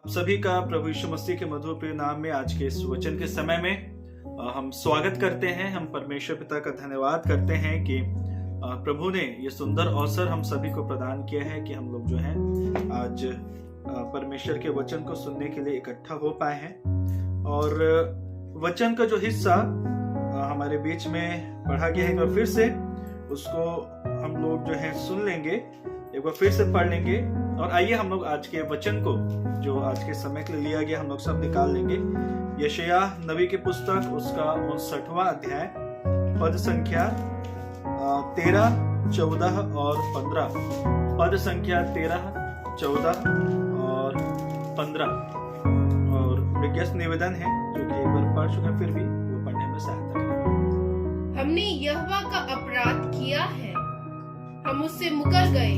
सभी का प्रभु यीशु मसीह के मधुर प्रिय नाम में आज के इस वचन के समय में हम स्वागत करते हैं। हम परमेश्वर पिता का धन्यवाद करते हैं कि प्रभु ने ये सुंदर अवसर हम सभी को प्रदान किया है कि हम लोग जो हैं आज परमेश्वर के वचन को सुनने के लिए इकट्ठा हो पाए हैं। और वचन का जो हिस्सा हमारे बीच में पढ़ा गया है, एक बार फिर से उसको हम लोग जो है सुन लेंगे, एक बार फिर से पढ़ लेंगे। और आइए हम लोग आज के वचन को जो आज के समय के लिए लिया गया हम लोग सब निकाल लेंगे। यशायाह नबी की पुस्तक उसका 59वां अध्याय पद संख्या 13, 14 और 15। पद संख्या 13, 14 और 15 और विज्ञास निवेदन है जो कि एक बार पढ़ चुका, फिर भी वो पढ़ने में सहायता करेगा। हमने यहोवा का अपराध किया है, हम उससे मुकर गए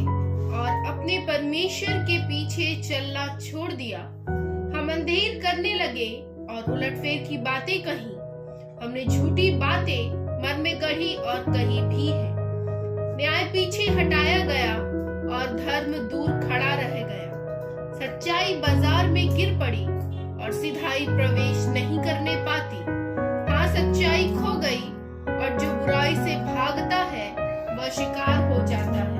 और अपने परमेश्वर के पीछे चलना छोड़ दिया। हम अंधेर करने लगे और उलटफेर की बातें कही। हमने झूठी बातें मन में गढ़ी और कही भी है। न्याय पीछे हटाया गया और धर्म दूर खड़ा रह गया। सच्चाई बाजार में गिर पड़ी और सिधाई प्रवेश नहीं करने पाती। हाँ, सच्चाई खो गई और जो बुराई से भागता है वह शिकार हो जाता है।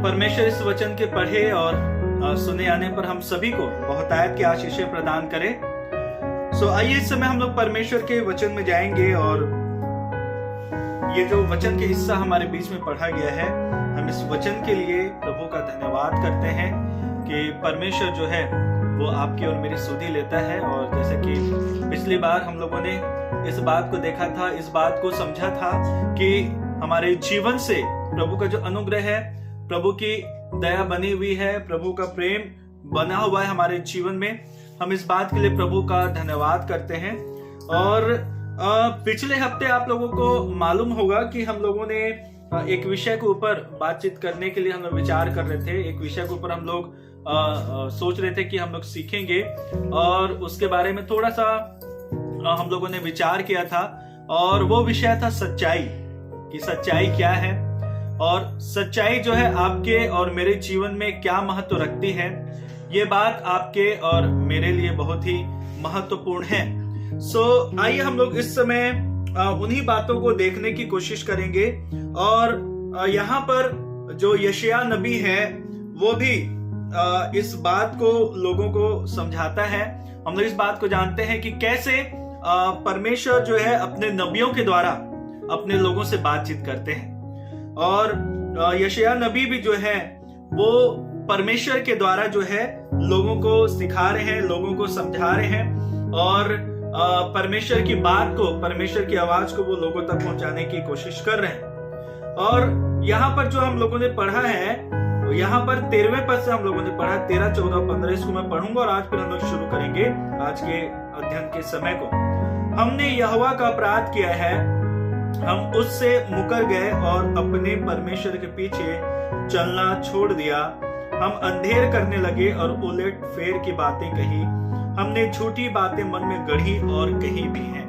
परमेश्वर इस वचन के पढ़े और सुने आने पर हम सभी को बहुतायत की आशीषें प्रदान करे। आइए इस समय हम लोग परमेश्वर के वचन में जाएंगे और ये जो वचन के हिस्सा हमारे बीच में पढ़ा गया है, हम इस वचन के लिए प्रभु का धन्यवाद करते हैं कि परमेश्वर जो है वो आपकी और मेरी सुधि लेता है। और जैसे कि पिछली बार हम लोगों ने इस बात को देखा था, इस बात को समझा था कि हमारे जीवन से प्रभु का जो अनुग्रह है, प्रभु की दया बनी हुई है, प्रभु का प्रेम बना हुआ है हमारे जीवन में। हम इस बात के लिए प्रभु का धन्यवाद करते हैं। और पिछले हफ्ते आप लोगों को मालूम होगा कि हम लोगों ने एक विषय के ऊपर बातचीत करने के लिए हम लोग विचार कर रहे थे। एक विषय के ऊपर हम लोग सोच रहे थे कि हम लोग सीखेंगे और उसके बारे में थोड़ा सा हम लोगों ने विचार किया था। और वो विषय था सच्चाई, कि सच्चाई क्या है और सच्चाई जो है आपके और मेरे जीवन में क्या महत्व रखती है। ये बात आपके और मेरे लिए बहुत ही महत्वपूर्ण है। आइए हम लोग इस समय उन्हीं बातों को देखने की कोशिश करेंगे। और यहाँ पर जो यशायाह नबी है वो भी इस बात को लोगों को समझाता है। हम लोग इस बात को जानते हैं कि कैसे परमेश्वर जो है अपने नबियों के द्वारा अपने लोगों से बातचीत करते हैं। और यशायाह नबी भी जो है वो परमेश्वर के द्वारा जो है लोगों को सिखा रहे हैं, लोगों को समझा रहे हैं और परमेश्वर की बात को, परमेश्वर की आवाज को वो लोगों तक पहुंचाने की कोशिश कर रहे हैं। और यहाँ पर जो हम लोगों ने पढ़ा है, यहाँ पर 13वें पद से हम लोगों ने पढ़ा, 13, 14, 15, इसको मैं पढ़ूंगा और आज फिर हम लोग शुरू करेंगे आज के अध्ययन के समय को। हमने यहोवा का अपराध किया है, हम उससे मुकर गए और अपने परमेश्वर के पीछे चलना छोड़ दिया। हम अंधेर करने लगे और उलट फेर की बातें कही। हमने झूठी बातें मन में गढ़ी और कही भी हैं।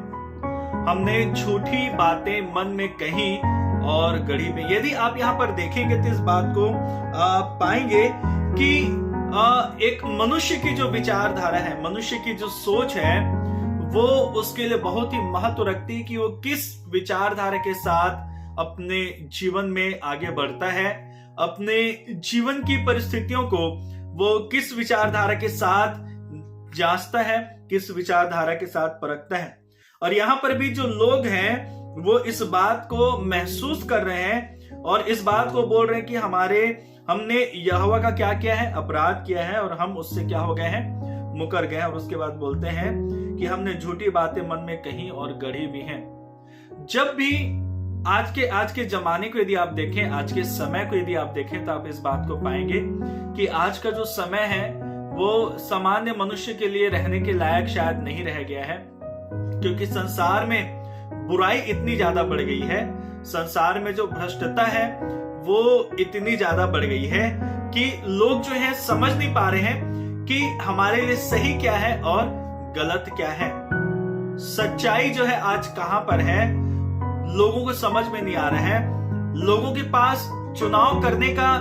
हमने झूठी बातें मन में कही और गढ़ी भी। यदि आप यहाँ पर देखेंगे तो इस बात को पाएंगे कि एक मनुष्य की जो विचारधारा है, मनुष्य की जो सोच है, वो उसके लिए बहुत ही महत्व रखती है कि वो किस विचारधारा के साथ अपने जीवन में आगे बढ़ता है, अपने जीवन की परिस्थितियों को वो किस विचारधारा के साथ जांचता है, किस विचारधारा के साथ परखता है। और यहाँ पर भी जो लोग हैं वो इस बात को महसूस कर रहे हैं और इस बात को बोल रहे हैं कि हमने यहोवा का क्या किया है, अपराध किया है और हम उससे क्या हो गए हैं, मुकर गए। और उसके बाद बोलते हैं कि हमने झूठी बातें मन में कही और गढ़ी भी हैं। जब भी आज के जमाने को यदि आप देखें, आज के समय को यदि आप देखें, तो आप इस बात को पाएंगे कि आज का जो समय है वो सामान्य मनुष्य के लिए रहने के लायक शायद नहीं रह गया है। क्योंकि संसार में बुराई इतनी ज्यादा बढ़ गई है, संसार में जो भ्रष्टता है वो इतनी ज्यादा बढ़ गई है कि लोग जो है समझ नहीं पा रहे हैं कि हमारे लिए सही क्या है और गलत क्या है। सच्चाई जो है आज कहां पर है, लोगों को समझ में नहीं आ रहा है। लोगों के पास चुनाव करने का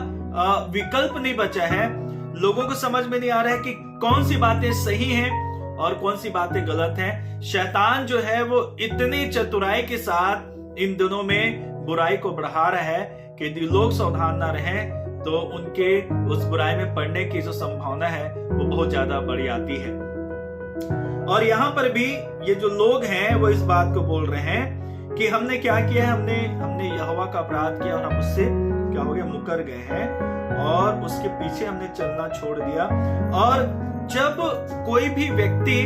विकल्प नहीं बचा है लोगों को समझ में नहीं आ रहा है कि कौन सी बातें सही हैं और कौन सी बातें गलत हैं। शैतान जो है वो इतनी चतुराई के साथ इन दिनों में बुराई को बढ़ा रहा है कि यदि लोग सावधान ना रहें तो उनके उस बुराई में पड़ने की जो संभावना है वो बहुत ज्यादा बढ़ जाती है। और यहाँ पर भी ये जो लोग हैं वो इस बात को बोल रहे हैं कि हमने क्या किया है, हमने यहोवा का अपराध किया और हम उससे क्या हो गया, मुकर गए हैं और उसके पीछे हमने चलना छोड़ दिया। और जब कोई भी व्यक्ति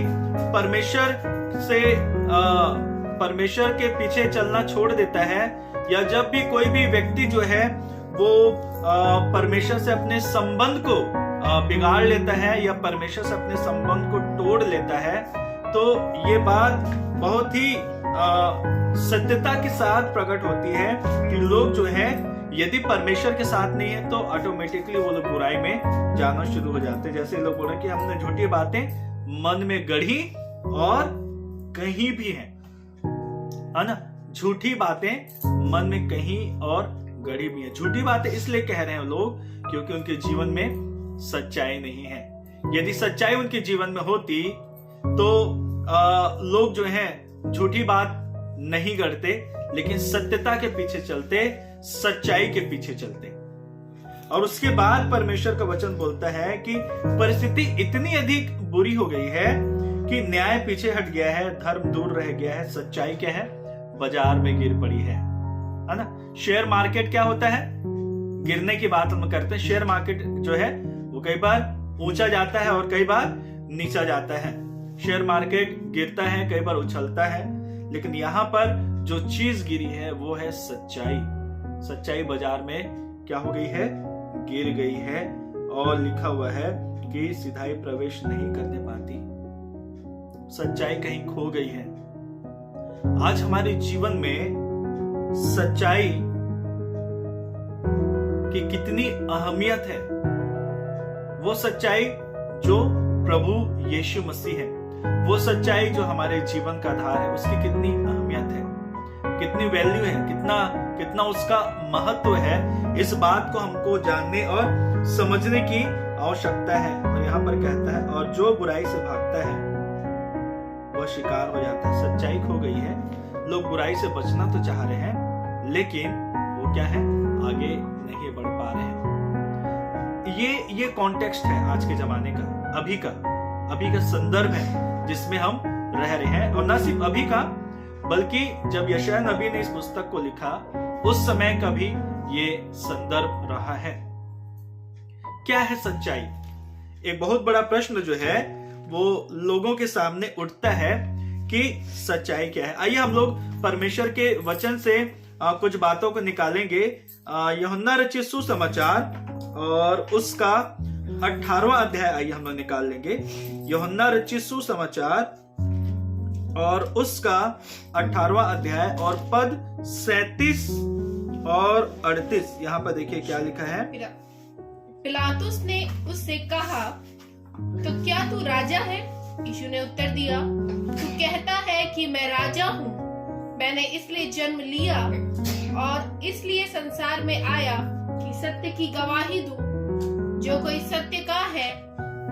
परमेश्वर के पीछे चलना छोड़ देता है, या जब भी कोई भी व्यक्ति जो है वो परमेश्वर से अपने संबंध को बिगाड़ लेता है या परमेश्वर से अपने संबंध को तोड़ लेता है, तो ये बात बहुत ही सत्यता के साथ प्रकट होती है कि लोग जो है यदि परमेश्वर के साथ नहीं है तो ऑटोमेटिकली वो लोग बुराई में जाना शुरू हो जाते हैं। जैसे लोग बोल रहे हैं कि हमने झूठी बातें मन में गढ़ी और कहीं भी है ना, झूठी बातें मन में कहीं और गढ़ी भी है। झूठी बातें इसलिए कह रहे हैं लोग क्योंकि उनके जीवन में सच्चाई नहीं है। यदि सच्चाई उनके जीवन में होती तो लोग जो है झूठी बात नहीं गढ़ते, लेकिन सत्यता के पीछे चलते, सच्चाई के पीछे चलते। और उसके बाद परमेश्वर का वचन बोलता है कि परिस्थिति इतनी अधिक बुरी हो गई है कि न्याय पीछे हट गया है, धर्म दूर रह गया है, सच्चाई क्या है, बाजार में गिर पड़ी है ना। शेयर मार्केट क्या होता है, गिरने की बात हम करते हैं। शेयर मार्केट जो है वो कई बार ऊंचा जाता है और कई बार नीचा जाता है। शेयर मार्केट गिरता है, कई बार उछलता है, लेकिन यहाँ पर जो चीज गिरी है वो है सच्चाई। सच्चाई बाजार में क्या हो गई है, गिर गई है। और लिखा हुआ है कि सिधाई प्रवेश नहीं करने पाती, सच्चाई कहीं खो गई है। आज हमारे जीवन में सच्चाई की कितनी अहमियत है, वो सच्चाई जो प्रभु यीशु मसीह है, वो सच्चाई जो हमारे जीवन का आधार है, उसकी कितनी अहमियत है, कितनी वैल्यू है, कितना उसका महत्व है। इस बात को हमको जानने और समझने की आवश्यकता है। और यहाँ पर कहता है और जो बुराई से भागता है वह शिकार हो जाता है। सच्चाई खो गई है, लोग बुराई से बचना तो चाह रहे हैं लेकिन वो क्या है, आगे नहीं बढ़ पा रहे हैं। ये कॉन्टेक्स्ट है आज के जमाने का, अभी का संदर्भ है जिसमें हम रह रहे हैं। और न सिर्फ अभी का, बल्कि जब यशायाह नबी ने इस पुस्तक को लिखा उस समय का भी ये संदर्भ रहा है। क्या है सच्चाई? एक बहुत बड़ा प्रश्न जो है वो लोगों के सामने उठता है कि सच्चाई क्या है। आइए हम लोग परमेश्वर के वचन से कुछ बातों को निकालेंगे। यूहन्ना रचित सुसमाचार और उसका 18वां अध्याय आइए हम लोग निकाल लेंगे। यूहन्ना रचित सुसमाचार और उसका 18वां अध्याय और पद 37 और 38। यहाँ पर देखिए क्या लिखा है। पिलातुस ने उससे कहा, तो क्या तू राजा है? यीशु ने उत्तर दिया, तू कहता है कि मैं राजा हूँ। मैंने इसलिए जन्म लिया और इसलिए संसार में आया कि सत्य की गवाही दूं। जो कोई सत्य का है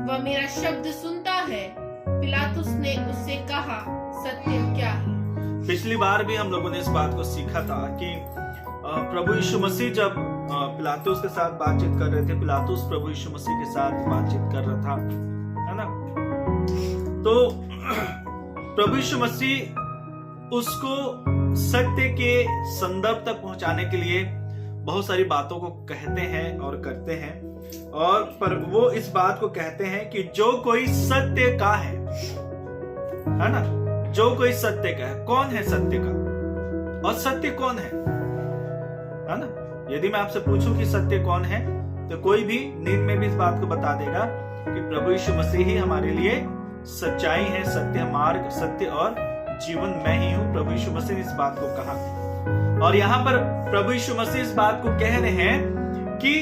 वह मेरा शब्द सुनता है। पिलातुस ने उससे कहा, सत्य क्या है? पिछली बार भी हम लोगों ने इस बात को सीखा था कि प्रभु यीशु मसीह जब पिलातुस के साथ बातचीत कर रहे थे, पिलातुस प्रभु यीशु मसीह के साथ बातचीत कर रहा था, है ना। तो प्रभु यीशु मसीह उसको सत्य के संदर्भ तक पहुंचाने के लिए बहुत सारी बातों को कहते हैं और करते हैं। और पर वो इस बात को कहते हैं कि जो कोई सत्य का है ना, जो कोई सत्य का है। कौन है सत्य का और सत्य कौन है ना। यदि मैं आपसे पूछूं कि सत्य कौन है तो कोई भी नींद में भी इस बात को बता देगा कि प्रभु यीशु मसीह ही हमारे लिए सच्चाई है, सत्य मार्ग, सत्य और जीवन मैं ही हूं। प्रभु यीशु मसीह ने इस बात को कहा और यहाँ पर प्रभु यीशु मसीह इस बात को कह रहे हैं कि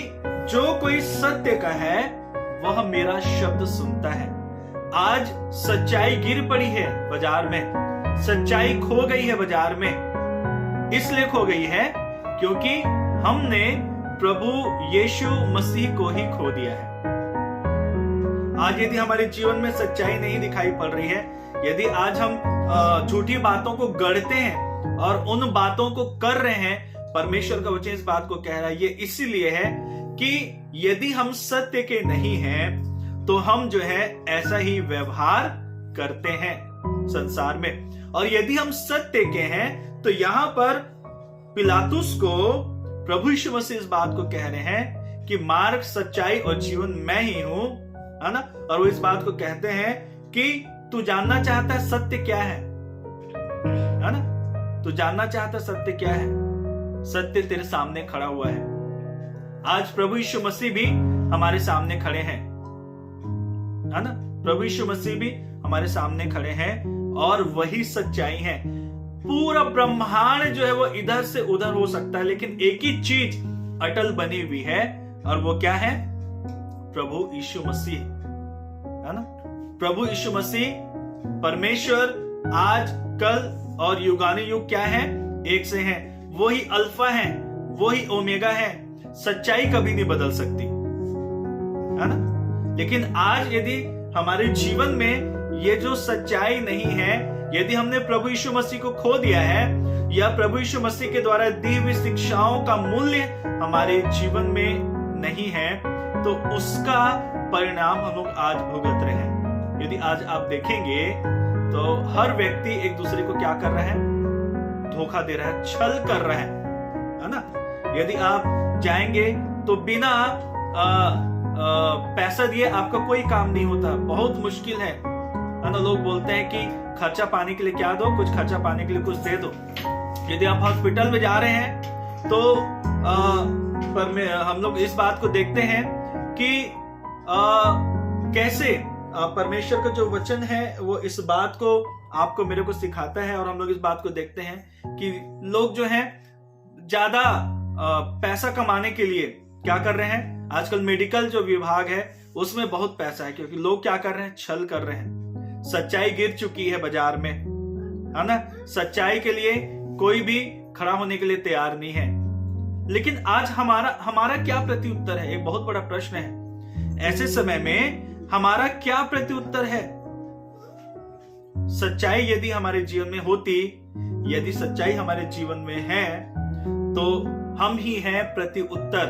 जो कोई सत्य का है वह मेरा शब्द सुनता है। आज सच्चाई गिर पड़ी है बाजार में, सच्चाई खो गई है बाजार में। इसलिए खो गई है क्योंकि हमने प्रभु यीशु मसीह को ही खो दिया है। आज यदि हमारे जीवन में सच्चाई नहीं दिखाई पड़ रही है, यदि आज हम झूठी बातों को गढ़ते हैं और उन बातों को कर रहे हैं, परमेश्वर का वचन इस बात को कह रहा है, ये इसीलिए है कि यदि हम सत्य के नहीं हैं तो हम जो है ऐसा ही व्यवहार करते हैं संसार में। और यदि हम सत्य के हैं तो यहां पर पिलातुस को प्रभु यीशु मसीह इस बात को कह रहे हैं कि मार्ग, सच्चाई और जीवन मैं ही हूं, है ना। और वो इस बात को कहते हैं कि तू जानना चाहता है सत्य क्या है ना। तू जानना चाहता है सत्य क्या है? सत्य तेरे सामने खड़ा हुआ है। आज प्रभु यीशु मसीह भी हमारे सामने खड़े हैं, है ना। प्रभु यीशु मसीह भी हमारे सामने खड़े हैं और वही सच्चाई है। पूरा ब्रह्मांड जो है वो इधर से उधर हो सकता है, लेकिन एक ही चीज अटल बनी हुई है, और वो क्या है? प्रभु यीशु मसीह, है ना। प्रभु यीशु मसीह परमेश्वर आज, कल और युगानुयुग क्या है? एक से हैं। वही अल्फा है, वही ओमेगा है। सच्चाई कभी नहीं बदल सकती, है ना। लेकिन आज यदि हमारे जीवन में ये जो सच्चाई नहीं है, यदि हमने प्रभु यीशु मसीह को खो दिया है, या प्रभु यीशु मसीह के द्वारा दी हुई शिक्षाओं का मूल्य हमारे जीवन में नहीं है, तो उसका परिणाम हम लोग आज भुगत रहे हैं। यदि आज आप देखेंगे तो हर व्यक्ति एक दूसरे को क्या कर रहा है? धोखा दे रहा है, छल कर रहा है ना। यदि आप जाएंगे तो बिना पैसा दिए आपका कोई काम नहीं होता, बहुत मुश्किल है ना। लोग बोलते हैं कि खर्चा पाने के लिए क्या दो, कुछ खर्चा पाने के लिए कुछ दे दो। यदि आप हॉस्पिटल में जा रहे हैं तो हम लोग इस बात को देखते हैं कि कैसे परमेश्वर का जो वचन है वो इस बात को आपको, मेरे को सिखाता है। और हम लोग इस बात को देखते हैं कि लोग जो हैं ज्यादा पैसा कमाने के लिए क्या कर रहे हैं? आजकल मेडिकल जो विभाग है उसमें बहुत पैसा है, क्योंकि लोग क्या कर रहे हैं? छल कर रहे हैं। सच्चाई गिर चुकी है बाजार में, है ना। सच्चाई के लिए कोई भी खड़ा होने के लिए तैयार नहीं है। लेकिन आज हमारा क्या प्रत्युत्तर है? एक बहुत बड़ा प्रश्न है। ऐसे समय में हमारा क्या प्रत्युत्तर है? सच्चाई यदि हमारे जीवन में होती, यदि सच्चाई हमारे जीवन में है, तो हम ही हैं प्रत्युत्तर।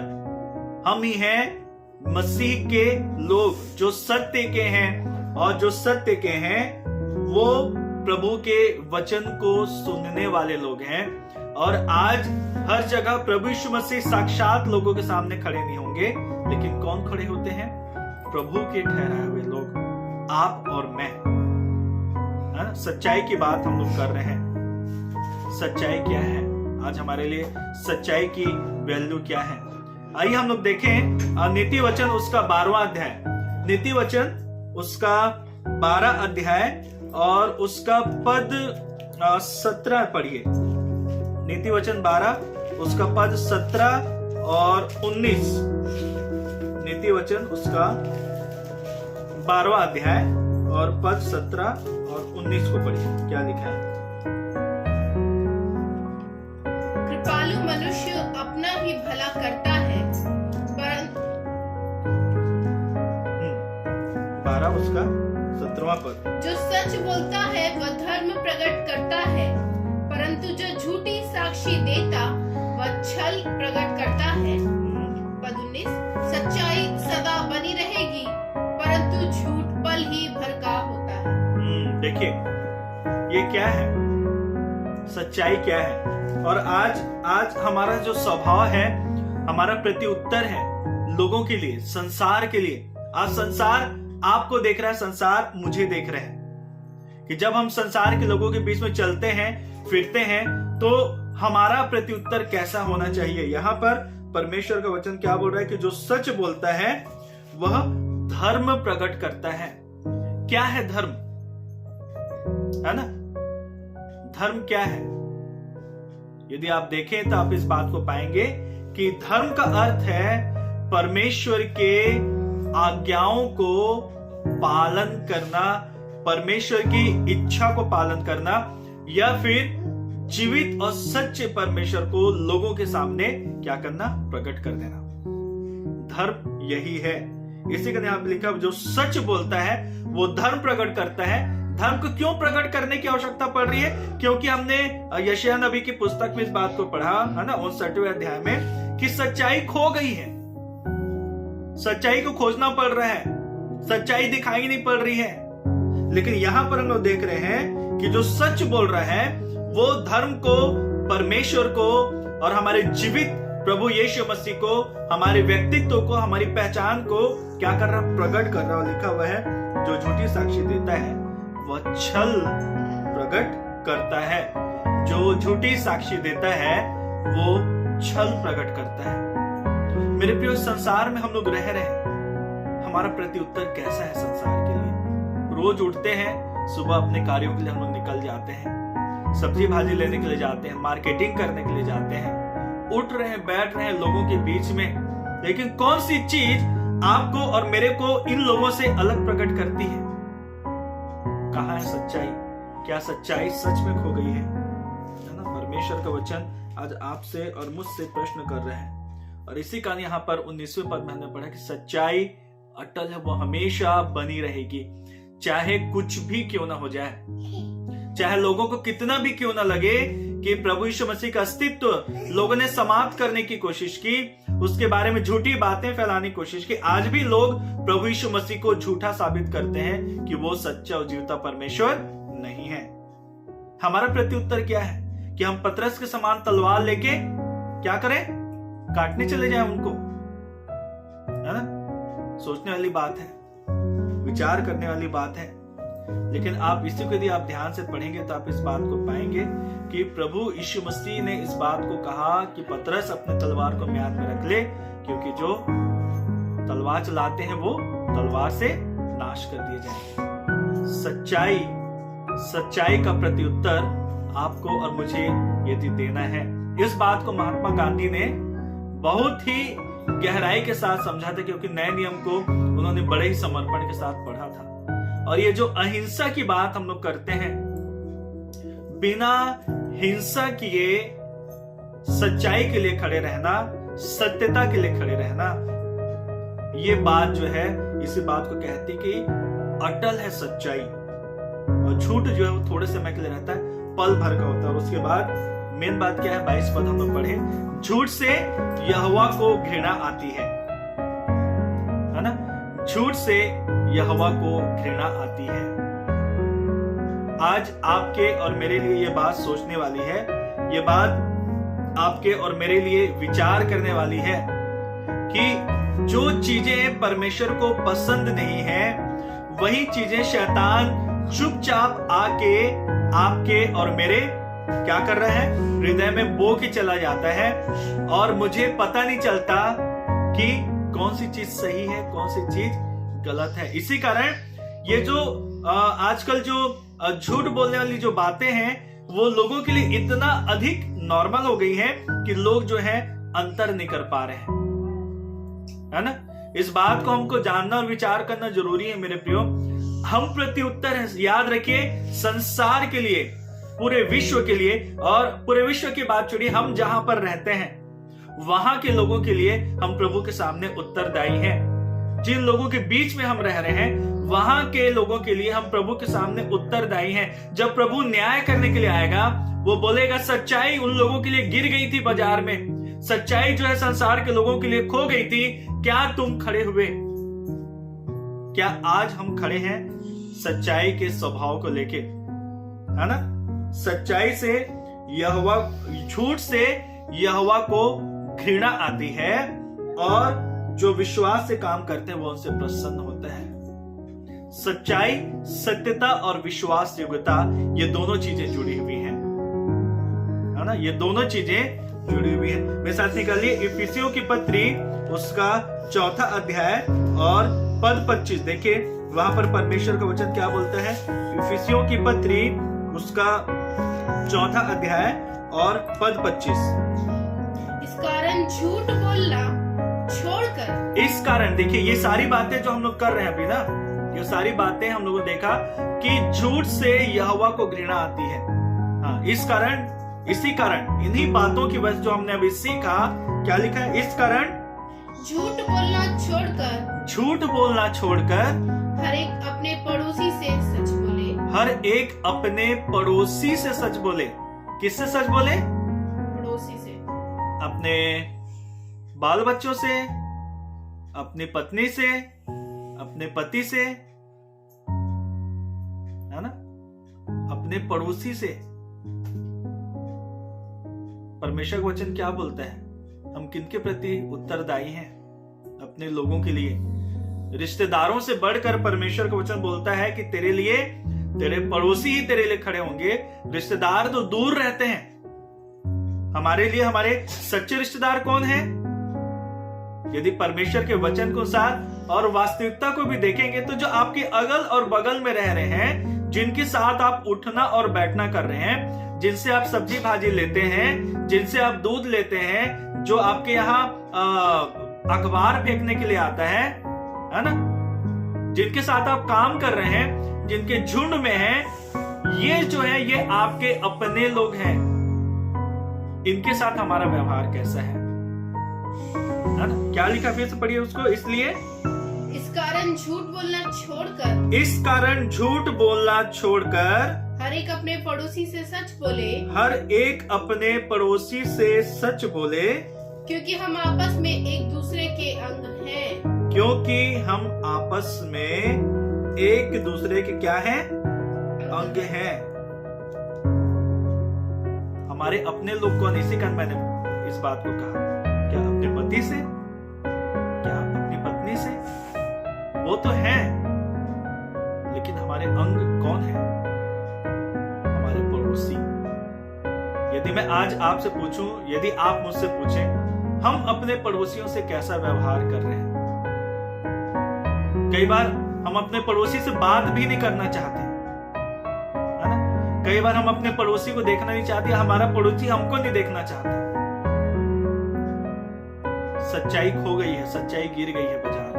हम ही हैं मसीह के लोग जो सत्य के हैं, और जो सत्य के हैं वो प्रभु के वचन को सुनने वाले लोग हैं। और आज हर जगह प्रभु यीशु मसीह साक्षात लोगों के सामने खड़े नहीं होंगे, लेकिन कौन खड़े होते हैं? प्रभु के ठहराए हुए लोग, आप और मैं, है ना। सच्चाई की बात हम लोग कर रहे हैं। सच्चाई क्या है आज हमारे लिए? सच्चाई की वैल्यू क्या है? आइए हम लोग देखें नीति वचन उसका 12वां अध्याय। नीति वचन उसका 12 अध्याय और उसका पद 17 पढ़िए। नीति वचन 12 उसका पद 17 और 19। नीति वचन उसका 12वां अध्याय और पद 17 और 19 को पढ़िए, क्या लिखा है? कृपालु मनुष्य अपना ही भला करता है, परंतु 12 उसका 17वां पद। जो सच बोलता है वह धर्म प्रकट करता है, परंतु जो झूठी साक्षी देता वह छल प्रकट करता है। पद 19, सच्चाई सदा बनी रहेगी, परंतु झूठ पल ही भर का होता है। देखिए ये क्या है? सच्चाई क्या है? और आज हमारा जो स्वभाव है, हमारा प्रत्युत्तर है लोगों के लिए, संसार के लिए। आज संसार आपको देख रहा है, संसार मुझे देख रहा है कि जब हम संसार के लोगों के बीच में चलते हैं, फिरते हैं, तो हमारा प्रत्युत्तर कैसा होना चाहिए। यहाँ पर परमेश्वर का वचन क्या बोल रहा है कि जो सच बोलता है वह धर्म प्रकट करता है। क्या है धर्म? है ना। धर्म क्या है? यदि आप देखें तो आप इस बात को पाएंगे कि धर्म का अर्थ है परमेश्वर के आज्ञाओं को पालन करना, परमेश्वर की इच्छा को पालन करना, या फिर जीवित और सच्चे परमेश्वर को लोगों के सामने क्या करना? प्रकट कर देना। धर्म यही है। इसी का यहाँ पे लिखा, जो सच बोलता है वो धर्म प्रकट करता है। धर्म को क्यों प्रकट करने की आवश्यकता पड़ रही है? क्योंकि हमने यशायाह नबी की पुस्तक में इस बात को पढ़ा है ना, 59वें अध्याय में, कि सच्चाई खो गई है। सच्चाई को खोजना पड़ रहा है, सच्चाई दिखाई नहीं पड़ रही है। लेकिन यहां पर हम लोग देख रहे हैं कि जो सच बोल रहा है वो धर्म को, परमेश्वर को और हमारे जीवित प्रभु यीशु मसीह को, हमारे व्यक्तित्व को, हमारी पहचान को क्या कर रहा, प्रकट कर रहा है। लिखा हुआ है, जो झूठी साक्षी देता है वह छल प्रकट करता है। जो झूठी साक्षी देता है वो छल प्रकट करता है। मेरे प्रिय, संसार में हम लोग रह रहे हैं, हमारा प्रत्युत्तर कैसा है संसार के लिए? रोज उठते हैं, सुबह अपने कार्यों के लिए हम लोग निकल जाते हैं, सब्जी भाजी लेने के लिए जाते हैं, मार्केटिंग करने के लिए जाते हैं, उठ रहे हैं, बैठ रहे हैं लोगों के बीच में। लेकिन कौन सी चीज आपको और मेरे को इन लोगों से अलग प्रकट करती है? कहाँ है सच्चाई? क्या सच्चाई सच में खो गई है ना? परमेश्वर का वचन आज आपसे और मुझसे प्रश्न कर रहे हैं। और इसी कारण यहाँ पर 19वें पद में हमने पढ़ा कि सच्चाई अटल है, वो हमेशा बनी रहेगी, चाहे कुछ भी क्यों ना हो जाए, चाहे लोगों को कितना भी क्यों ना लगे कि प्रभु यीशु मसीह का अस्तित्व लोगों ने समाप्त करने की कोशिश की, उसके बारे में झूठी बातें फैलाने की कोशिश की। आज भी लोग प्रभु यीशु मसीह को झूठा साबित करते हैं कि वो सच्चा और जीवता परमेश्वर नहीं है। हमारा प्रत्युत्तर क्या है कि हम पतरस के समान तलवार लेके क्या करें? काटने चले जाएं उनको, है ना? सोचने वाली बात है, विचार करने वाली बात है। लेकिन आप इसी को यदि आप ध्यान से पढ़ेंगे तो आप इस बात को पाएंगे कि प्रभु यीशु मसीह ने इस बात को कहा कि पतरस अपने तलवार को म्यान में रख ले, क्योंकि जो तलवार चलाते हैं वो तलवार से नाश कर दिए जाएंगे। सच्चाई का प्रत्युत्तर आपको और मुझे यदि देना है। इस बात को महात्मा गांधी ने बहुत ही गहराई के साथ समझा था, क्योंकि नए नियम को उन्होंने बड़े ही समर्पण के साथ पढ़ा था। और ये जो अहिंसा की बात हम लोग करते हैं, बिना हिंसा किए सच्चाई के लिए खड़े रहना, सत्यता के लिए खड़े रहना, ये बात जो है इसी बात को कहती कि अटल है सच्चाई। और झूठ जो है वो थोड़े समय के लिए रहता है, पल भर का होता है। और उसके बाद मेन बात क्या है? 22 पद हम लोग पढ़े, झूठ से यहोवा को घृणा आती है ना? झूठ से यहोवा को घृणा आती है। आज आपके और मेरे लिए ये बात सोचने वाली है, ये बात आपके और मेरे लिए विचार करने वाली है कि जो चीजें परमेश्वर को पसंद नहीं है, वही चीजें शैतान चुपचाप आके आपके और मेरे क्या कर रहा है? हृदय में बो के चला जाता है, और मुझे पता नहीं चलता कि कौन सी चीज सही है, कौन सी चीज गलत है। इसी कारण ये जो आजकल जो झूठ बोलने वाली जो बातें हैं, वो लोगों के लिए इतना अधिक नॉर्मल हो गई है कि लोग जो है अंतर नहीं कर पा रहे हैं, है ना? इस बात को हमको जानना और विचार करना जरूरी है मेरे प्रियो। हम प्रत्युत्तर है, याद रखिए, संसार के लिए, पूरे विश्व के लिए, और पूरे विश्व की बात छोड़िए, हम जहां पर रहते हैं वहां के लोगों के लिए हम प्रभु के सामने उत्तरदायी हैं। जिन लोगों के बीच में हम रह रहे हैं वहां के लोगों के लिए हम प्रभु के सामने उत्तरदायी हैं। जब प्रभु न्याय करने के लिए आएगा, वो बोलेगा सच्चाई उन लोगों के लिए गिर गई थी बाजार में, सच्चाई जो है संसार के लोगों के लिए खो गई थी, क्या तुम खड़े हुए? क्या आज हम खड़े हैं सच्चाई के स्वभाव को लेके, है ना? सच्चाई से यहोवा, झूठ से यहोवा को घृणा आती है, और जो विश्वास से काम करते हैं वो उनसे प्रसन्न होता है। सच्चाई, सत्यता और विश्वास योग्यता, ये दोनों चीजें जुड़ी हुई हैं, है ना? ये दोनों चीजें जुड़ी हुई हैं। मेरे साथ निकालिए इफिसियों की पत्री, उसका 4था अध्याय और पद 25। देखिए वहां पर परमेश्वर का वचन क्या बोलता है। इफिसियों की पत्री, उसका 4था अध्याय और पद 25। इस कारण झूठ बोलना छोड़कर, इस कारण, देखिए ये सारी बातें जो हम लोग कर रहे हैं अभी ना, ये सारी बातें हम लोगों ने देखा कि झूठ से यहोवा को घृणा आती है। हाँ, इस कारण, इसी कारण, इन्हीं बातों की वजह जो हमने अभी सीखा, क्या लिखा है? इस कारण झूठ बोलना छोड़कर झूठ बोलना छोड़कर हर एक अपने पड़ोसी से सच बोले। हर एक अपने पड़ोसी से सच बोले। किससे सच बोले? पड़ोसी से। अपने बाल बच्चों से, अपनी पत्नी से, अपने पति से, है ना, अपने पड़ोसी से। परमेश्वर का वचन क्या बोलता है? हम किनके प्रति उत्तरदायी हैं? अपने लोगों के लिए। रिश्तेदारों से बढ़कर परमेश्वर का वचन बोलता है कि तेरे लिए तेरे पड़ोसी ही तेरे लिए खड़े होंगे। रिश्तेदार तो दूर रहते हैं। हमारे लिए हमारे सच्चे रिश्तेदार कौन है? यदि परमेश्वर के वचन को साथ और वास्तविकता को भी देखेंगे तो जो आपके अगल और बगल में रह रहे हैं, जिनके साथ आप उठना और बैठना कर रहे हैं, जिनसे आप सब्जी भाजी लेते हैं, जिनसे आप दूध लेते हैं, जो आपके यहाँ अखबार फेंकने के लिए आता है ना, जिनके साथ आप काम कर रहे हैं, जिनके झुंड में हैं, ये जो है ये आपके अपने लोग हैं। इनके साथ हमारा व्यवहार कैसा है ना? क्या लिखा फिर से पढ़िए उसको। इसलिए इस कारण झूठ बोलना छोड़कर, इस कारण झूठ बोलना छोड़कर हर एक अपने पड़ोसी से सच बोले। हर एक अपने पड़ोसी से सच बोले, क्योंकि हम आपस में एक दूसरे के अंग हैं। क्योंकि हम आपस में एक दूसरे के क्या हैं? अंग हैं। हमारे अपने लोग कौन? इसी कारण मैंने इस बात को कहा। क्या अपने पति से? क्या अपनी पत्नी से? वो तो है, लेकिन हमारे अंग कौन है? हमारे पड़ोसी। यदि मैं आज आपसे पूछूं, यदि आप मुझसे पूछें, हम अपने पड़ोसियों से कैसा व्यवहार कर रहे हैं? कई बार हम अपने पड़ोसी से बात भी नहीं करना चाहते, है ना? कई बार हम अपने पड़ोसी को देखना नहीं चाहते, हमारा पड़ोसी हमको नहीं देखना चाहता। सच्चाई खो गई है, सच्चाई गिर गई है बाजार में।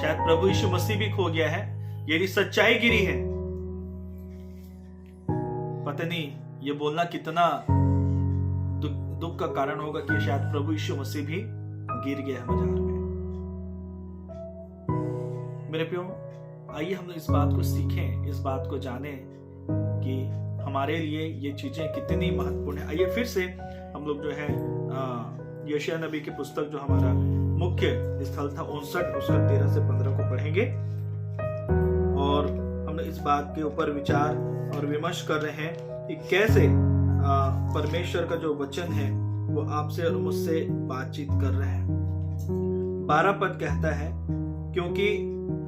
शायद प्रभु यीशु मसीह भी खो गया है। यदि सच्चाई गिरी है, पता नहीं ये बोलना कितना दुख का कारण होगा कि शायद प्रभु यीशु मसीह भी गिर गया है बाजार में। मेरे प्रियो, आइए हम इस बात को सीखें, इस बात को जानें कि हमारे लिए ये चीजें कितनी महत्वपूर्ण है। आइए फिर से हम लोग जो है यशायाह नबी की पुस्तक, जो हमारा मुख्य स्थल था 59, उसका 13 से 15 को पढ़ेंगे और हम इस बात के ऊपर विचार और विमर्श कर रहे हैं कि कैसे परमेश्वर का जो वचन है वो आपसे और मुझसे बातचीत कर रहा है। 12 पद कहता है, क्योंकि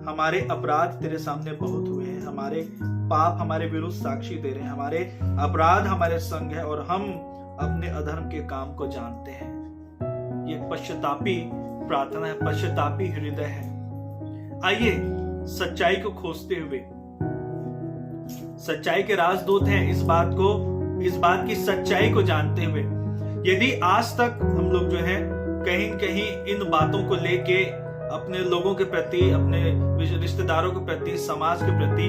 हमारे अपराध तेरे सामने बहुत हुए हैं, हमारे पाप हमारे विरुद्ध साक्षी दे रहे हैं, हमारे अपराध हमारे संग है और हम अपने अधर्म के काम को जानते हैं। ये पश्चातापी प्रार्थना है, पश्चातापी हृदय है। आइए सच्चाई को खोजते हुए, सच्चाई के राजदूत हैं, इस बात की सच्चाई को जानते हुए, यदि आज तक हम लोग जो है कहीं कहीं इन बातों को लेके अपने लोगों के प्रति, अपने रिश्तेदारों के प्रति, समाज के प्रति,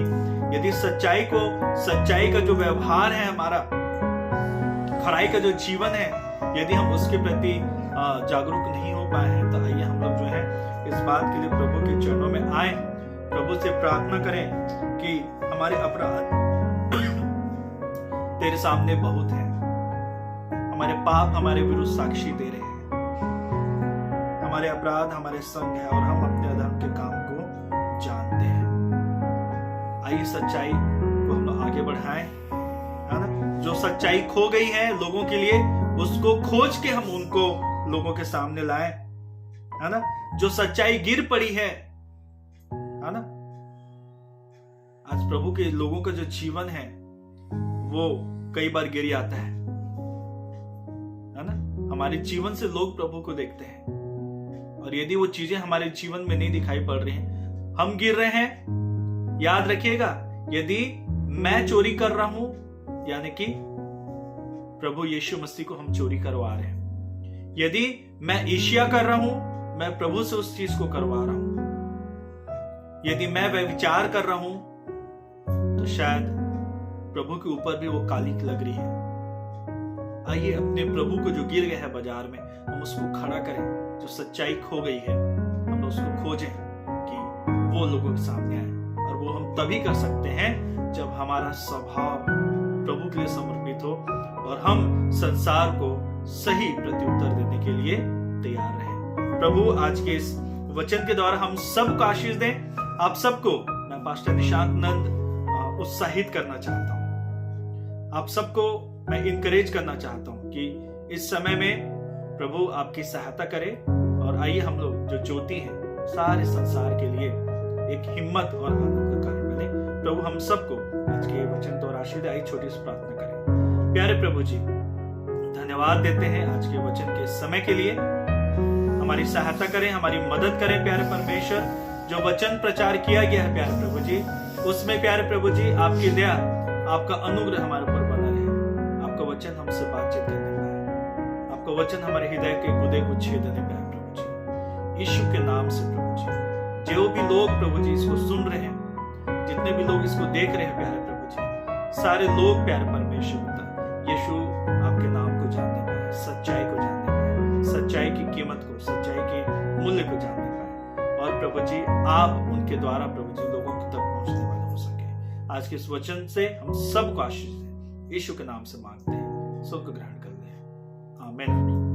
यदि सच्चाई का जो व्यवहार है, हमारा खराई का जो जीवन है, यदि हम उसके प्रति जागरूक नहीं हो पाए हैं, तो आइए हम लोग जो है इस बात के लिए प्रभु के चरणों में आए, प्रभु से प्रार्थना करें कि हमारे अपराध तेरे सामने बहुत है, हमारे पाप हमारे विरुद्ध साक्षी दे रहे हैं, हमारे अपराध हमारे संग है और हम अपने अधर्म के काम को जानते हैं। आइए सच्चाई को हम लोग आगे बढ़ाएं, है ना? जो सच्चाई खो गई है लोगों के लिए, उसको खोज के हम उनको लोगों के सामने लाएं, है ना? जो सच्चाई गिर पड़ी है ना? आज प्रभु के लोगों का जो जीवन है वो कई बार गिर जाता है ना? हमारे जीवन से लोग प्रभु को देखते हैं और यदि वो चीजें हमारे जीवन में नहीं दिखाई पड़ रही हैं, हम गिर रहे हैं। याद रखिएगा, यदि मैं चोरी कर रहा हूं, यानी कि प्रभु यीशु मसीह को हम चोरी करवा रहे हैं। यदि मैं ईर्ष्या कर रहा हूं, मैं प्रभु से उस चीज को करवा रहा हूं। यदि मैं व्यभिचार कर रहा हूं, तो शायद प्रभु के ऊपर भी वो कालिक लग रही है। आइए अपने प्रभु को जो गिर गया है बाजार में, हम उसको खड़ा करें। जो सच्चाई खो गई है, हम उसको खोजें कि वो लोगों के सामने आए। और वो हम तभी कर सकते हैं जब हमारा स्वभाव प्रभु के लिए समर्पित हो और हम संसार को सही प्रत्युत्तर देने के लिए तैयार रहें। प्रभु आज के इस वचन के द्वारा हम सबको आशीष दें। आप सबको मैं पास्टर निशांत नंद उत्साहित करना चाहता हूं। आप सबको मैं इनकरेज करना चाहता हूं कि इस समय में प्रभु आपकी सहायता करे और आइए हम लोग जो ज्योति हैं सारे संसार के लिए एक हिम्मत और आनंद का कारण बने। प्रभु हम सबको आज के वचन द्वारा आशीष दे। आइए छोटी सी प्रार्थना करें। प्यारे प्रभु जी, धन्यवाद देते हैं आज के वचन के समय के लिए। हमारी सहायता करें, हमारी मदद करें प्यारे परमेश्वर। जो वचन प्रचार किया गया है प्यारे प्रभु जी, उसमें प्यारे प्रभु जी आपकी दया, आपका अनुग्रह हमारे ऊपर बना रहे। आपका वचन हमसे बातचीत करने पाए, आपका वचन हमारे हृदय के गुदे को छेदने पाए प्रभु जी। यीशु के नाम से प्रभु जी, जो भी लोग प्रभु जी इसको सुन रहे हैं, जितने भी लोग इसको देख रहे हैं प्यारे प्रभु जी, सारे लोग प्यारे परमेश्वर यीशु आपके नाम को जानने पाए, सच्चाई को जानने पाए, सच्चाई की कीमत को, सच्चाई के मूल्य को जानने पाए। और प्रभु जी आप उनके द्वारा प्रभु जी लोगों तक पहुंचने वाले हो सके। आज के इस वचन से हम सबको आशीष दें। यीशु के नाम से मांगते हैं, सबको ग्रहण कर लें। आमीन।